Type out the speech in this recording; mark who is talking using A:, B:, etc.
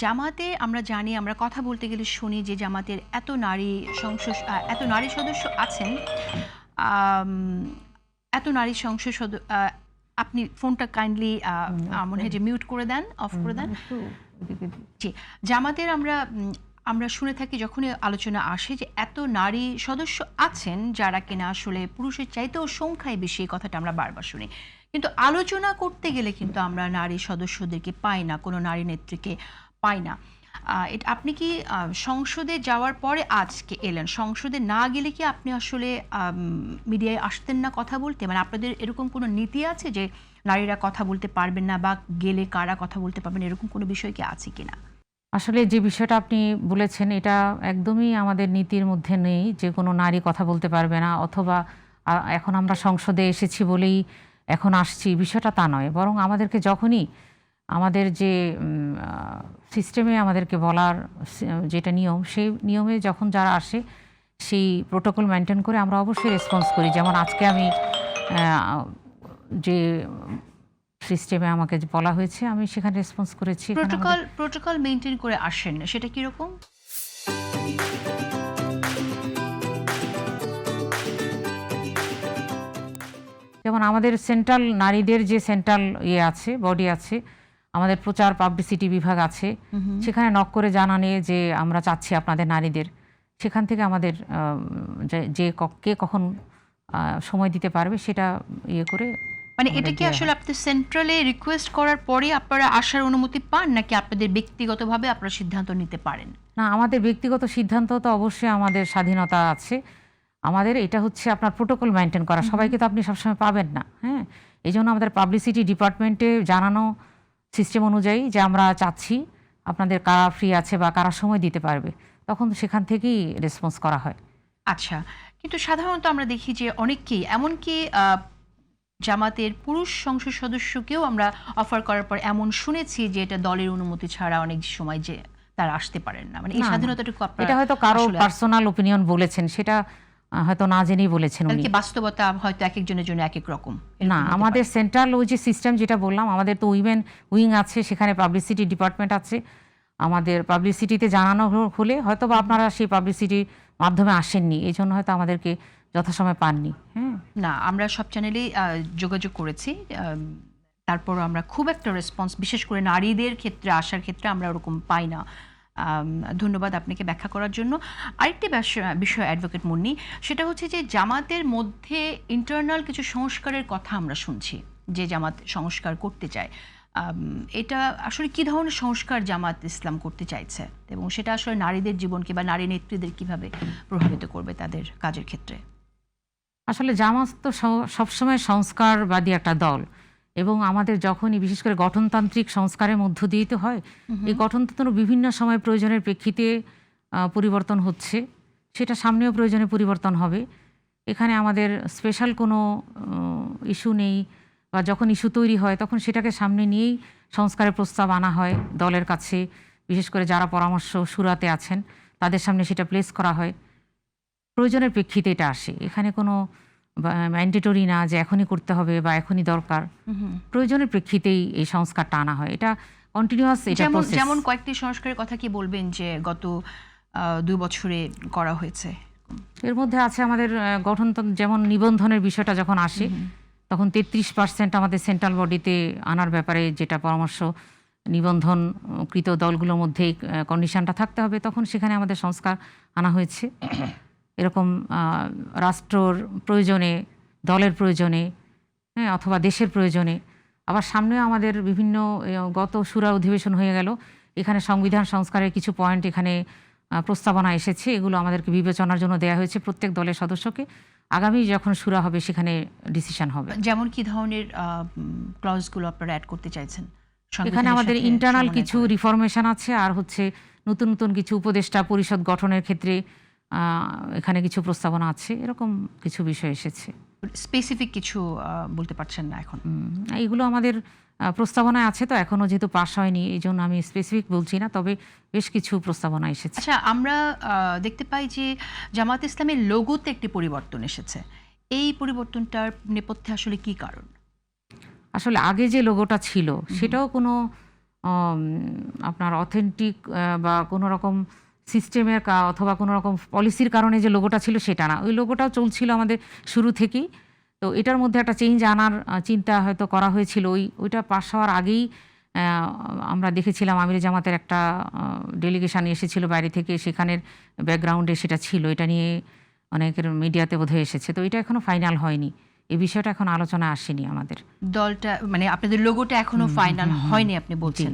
A: জামাতে আমরা জানি, আমরা কথা বলতে গেলে শুনি যে জামাতের এত নারী সদস্য আছেন। আম, এত নারী সংসদ আপনি ফোনটা কাইন্ডলি মনে হয় যে মিউট করে দেন, অফ করে দেন। জি, জামাতের আমরা শুনে থাকি যখনই আলোচনা আসে যে এত নারী সদস্য আছেন যারা কিনা আসলে পুরুষের চাইতেও সংখ্যায় বেশি, এই কথাটা আমরা বারবার শুনি। কিন্তু আলোচনা করতে গেলে কিন্তু আমরা নারী সদস্যদেরকে পাই না, কোনো নারী নেত্রীকে পাই না। এটা আপনি কি সংসদে যাওয়ার পরে আজকে এলেন, সংসদে না গেলে কি আপনি আসলে মিডিয়ায় আসতেন না কথা বলতে? মানে আপনাদের এরকম কোনো নীতি আছে যে নারীরা কথা বলতে পারবেন না, বা গেলে কারা কথা বলতে পারবেন, এরকম কোনো বিষয় কি আছে কিনা?
B: আসলে যে বিষয়টা আপনি বলেছেন এটা একদমই আমাদের নীতির মধ্যে নেই যে কোনো নারী কথা বলতে পারবে না, অথবা এখন আমরা সংসদে এসেছি বলেই এখন আসছি, বিষয়টা তা নয়। বরং আমাদেরকে যখনই আমাদের যে সিস্টেমে আমাদেরকে বলার যেটা নিয়ম, সেই নিয়মে যখন যারা আসে সেই প্রোটোকল মেনটেন করে আমরা অবশ্যই রেসপন্স করি। যেমন আজকে আমি যে সিস্টেমে আমাকে যে বলা হয়েছে আমি সেখানে রেসপন্স করেছি।
A: প্রোটোকল মেনটেন করে আসেন, সেটা কিরকম?
B: যেমন আমাদের সেন্ট্রাল নারীদের যে সেন্ট্রাল আছে, বডি আছে, আমাদের প্রচার পাবলিসিটি বিভাগ আছে, সেখানে নক করে জানানে যে আমরা চাচ্ছি আপনাদের নারীদের। সেখান থেকে আমাদের যে কে কখন সময় দিতে পারবে সেটা করে।
A: মানে এটা কি আসলে আপনি সেন্ট্রালে রিকোয়েস্ট করার পরে আপনারা আসার অনুমতি পান, নাকি আপনাদের ব্যক্তিগতভাবে আপনারা সিদ্ধান্ত নিতে পারেন?
B: না, আমাদের ব্যক্তিগত সিদ্ধান্ত তো অবশ্যই, আমাদের স্বাধীনতা আছে। আমাদের এটা হচ্ছে আপনার প্রোটোকল মেনটেন করা। সবাইকে তো আপনি সবসময় পাবেন না, হ্যাঁ। এই জন্য আমাদের পাবলিসিটি ডিপার্টমেন্টে জানানো সিস্টেম অনুযায়ী যে আমরা চাচ্ছি আপনাদের কারা ফ্রি আছে বা কারা সময় দিতে পারবে, তখন সেখান থেকেই রেসপন্স করা হয়।
A: আচ্ছা, কিন্তু সাধারণত আমরা দেখি যে অনেককেই, এমনকি জামাতের পুরুষ সংসদ সদস্যকেও আমরা অফার করার পর এমন শুনেছি যে এটা দলের অনুমতি ছাড়া অনেক সময় যে তারা আসতে পারেন না। মানে এই স্বাধীনতাটুকু আপনারা,
B: এটা হয়তো কারো পার্সোনাল ওপিনিয়ন বলেছেন, সেটা হয়তো না জেনেই বলেছেন উনি।
A: বাস্তবতা হয়তো এক একজনের জন্য এক এক রকম।
B: না, আমাদের সেন্ট্রাল ওই যে সিস্টেম যেটা বললাম, আমাদের তো উইমেন উইং আছে, সেখানে পাবলিসিটি ডিপার্টমেন্ট আছে। আমাদের পাবলিসিটিতে জানানো হলে হয়তো বা আপনারা সেই পাবলিসিটির মাধ্যমে আসেননি, এই জন্য হয়তো আমাদেরকে যথাসময় পাননি। হ্যাঁ,
A: না, আমরা সব চ্যানেলেই যোগাযোগ করেছি, তারপরও আমরা খুব একটা রেসপন্স, বিশেষ করে নারীদের ক্ষেত্রে আসার ক্ষেত্রে আমরা ওরকম পাই না। ধন্যবাদ আপনাকে ব্যাখ্যা করার জন্য। আরেকটি বিষয় অ্যাডভোকেট মুন্নি, সেটা হচ্ছে যে জামাতের মধ্যে ইন্টারনাল কিছু সংস্কারের কথা আমরা শুনছি, যে জামাত সংস্কার করতে চায়। এটা আসলে কি ধরনের সংস্কার জামাত ইসলাম করতে চাইছে, এবং সেটা আসলে নারীদের জীবনকে বা নারী নেত্রীদের কিভাবে প্রভাবিত করবে তাদের কাজের ক্ষেত্রে?
B: আসলে জামাত তো সবসময় সংস্কারবাদী একটা দল, এবং আমাদের যখনই বিশেষ করে গঠনতান্ত্রিক সংস্কারের মধ্য দিয়েই তো হয়। এই গঠনতন্ত্র বিভিন্ন সময় প্রয়োজনের প্রেক্ষিতে পরিবর্তন হচ্ছে, সেটা সামনেও প্রয়োজনে পরিবর্তন হবে। এখানে আমাদের স্পেশাল কোনো ইস্যু নেই, বা যখন ইস্যু তৈরি হয় তখন সেটাকে সামনে নিয়েই সংস্কারের প্রস্তাব আনা হয় দলের কাছে। বিশেষ করে যারা পরামর্শ শুরাতে আছেন তাদের সামনে সেটা প্লেস করা হয়, প্রয়োজনের প্রেক্ষিতে এটা আসে। এখানে কোনো ম্যান্ডেটরি না যে এখনই করতে হবে বা এখনই দরকার, প্রয়োজনের প্রেক্ষিতেই এই সংস্কারটা আনা হয়। এটা কন্টিনিউয়াস, এটা প্রসেস।
A: যেমন কয়েকটি সংস্কারের কথা কি বলবেন যে গত 2 বছরে করা হয়েছে?
B: এর মধ্যে আছে আমাদের গঠনতন্ত্র, যেমন নিবন্ধনের বিষয়টা যখন আসে তখন 33% আমাদের সেন্ট্রাল বডিতে আনার ব্যাপারে যেটা পরামর্শ, নিবন্ধনকৃত দলগুলোর মধ্যে কন্ডিশনটা থাকতে হবে, তখন সেখানে আমাদের সংস্কার আনা হয়েছে। এরকম রাষ্ট্রর প্রয়োজনে, দলের প্রয়োজনে, হ্যাঁ, অথবা দেশের প্রয়োজনে। আবার সামনেও আমাদের বিভিন্ন গত শুরা অধিবেশন হয়ে গেল, এখানে সংবিধান সংস্কারের কিছু পয়েন্ট এখানে প্রস্তাবনা এসেছে, এগুলো আমাদেরকে বিবেচনার জন্য দেয়া হয়েছে প্রত্যেক দলের সদস্যকে। আগামী যখন শুরা হবে সেখানে ডিসিশন হবে।
A: যেমন কি ধরনের ক্লজগুলো আপনারা অ্যাড করতে চাইছেন?
B: এখানে আমাদের ইন্টারনাল কিছু রিফরমেশন আছে, আর হচ্ছে নতুন নতুন কিছু উপদেষ্টা পরিষদ গঠনের ক্ষেত্রে এখানে কিছু প্রস্তাবনা আছে, এরকম কিছু বিষয় এসেছে।
A: স্পেসিফিক কিছু বলতে পারছেন না এখন?
B: এইগুলো আমাদের প্রস্তাবনায় আছে, তো এখনো যেহেতু পাস হয়নি এই জন্য আমি স্পেসিফিক বলছি না, তবে বেশ কিছু প্রস্তাবনা এসেছে।
A: আচ্ছা, আমরা দেখতে পাই যে জামাত ইসলামের লোগোতে একটি পরিবর্তন এসেছে। এই পরিবর্তনটার নেপথ্যে আসলে কি কারণ?
B: আসলে আগে যে লোগোটা ছিল সেটাও কোনো আপনার অথেন্টিক বা কোনো রকম সিস্টেমের অথবা কোনো রকম পলিসির কারণে যে লোগোটা ছিল সেটা না, ওই লোগোটাও চলছিল আমাদের শুরু থেকেই। তো এটার মধ্যে একটা চেঞ্জ আনার চিন্তা হয়তো করা হয়েছিল। ওইটা পাস হওয়ার আগেই আমরা দেখেছিলাম আমিরে জামাতের একটা ডেলিগেশন এসেছিল বাইরে থেকে, সেখানের ব্যাকগ্রাউন্ডে সেটা ছিল, এটা নিয়ে অনেকের মিডিয়াতে বোধহয় এসেছে। তো এটা এখনো ফাইনাল হয়নি, এই বিষয়টা এখন আলোচনা আসেনি আমাদের।
A: দলটা মানে আপনাদের লোগোটা এখনো ফাইনাল হয়নি আপনি বলছেন।